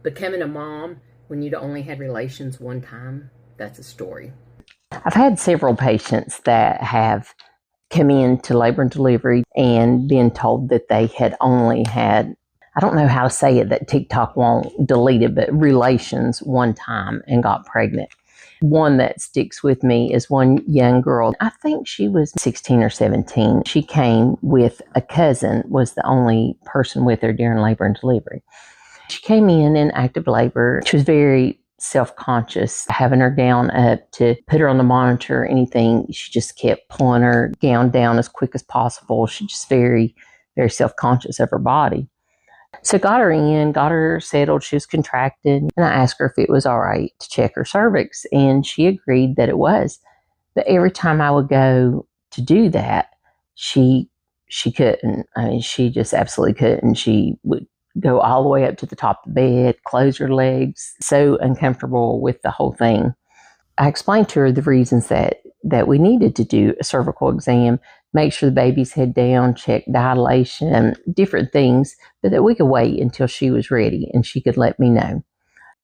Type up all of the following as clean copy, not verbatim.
Becoming a mom when you'd only had relations one time, that's a story. I've had several patients that have come into labor and delivery and been told that they had only had, I don't know how to say it, that TikTok won't delete it, but relations one time and got pregnant. One that sticks with me is one young girl. I think she was 16 or 17. She came with a cousin, was the only person with her during labor and delivery. She came in active labor. She was very self-conscious, having her gown up to put her on the monitor or anything. She just kept pulling her gown down as quick as possible. She just very, very self-conscious of her body. So got her in, got her settled. She was contracted. And I asked her if it was all right to check her cervix. And she agreed that it was. But every time I would go to do that, she couldn't. I mean, she just absolutely couldn't. She would go all the way up to the top of the bed, close her legs, so uncomfortable with the whole thing. I explained to her the reasons that we needed to do a cervical exam, make sure the baby's head down, check dilation, different things, but that we could wait until she was ready and she could let me know.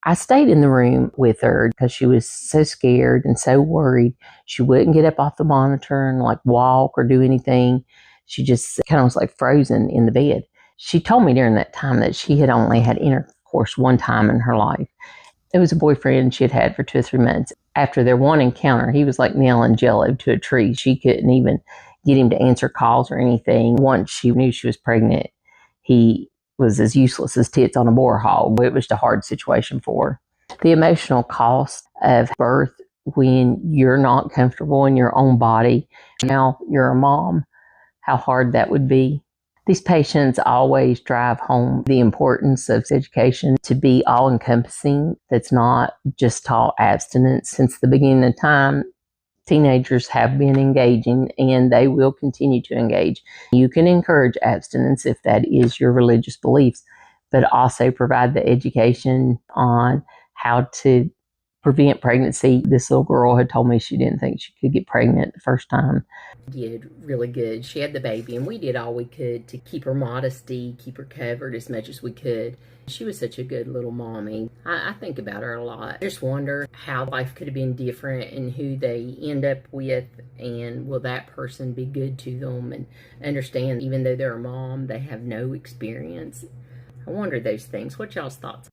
I stayed in the room with her because she was so scared and so worried. She wouldn't get up off the monitor and like walk or do anything. She just kind of was like frozen in the bed. She told me during that time that she had only had intercourse one time in her life. It was a boyfriend she had had for 2 or 3 months. After their one encounter, he was like nailing jello to a tree. She couldn't even get him to answer calls or anything. Once she knew she was pregnant, he was as useless as tits on a boar hog. It was a hard situation for her. The emotional cost of birth when you're not comfortable in your own body, now you're a mom, how hard that would be. These patients always drive home the importance of education to be all-encompassing. That's not just taught abstinence. Since the beginning of time, teenagers have been engaging and they will continue to engage. You can encourage abstinence if that is your religious beliefs, but also provide the education on how to prevent pregnancy. This little girl had told me she didn't think she could get pregnant the first time. Did really good. She had the baby, and we did all we could to keep her modesty, keep her covered as much as we could. She was such a good little mommy. I think about her a lot. I just wonder how life could have been different and who they end up with, and will that person be good to them and understand even though they're a mom, they have no experience. I wonder those things. What y'all's thoughts?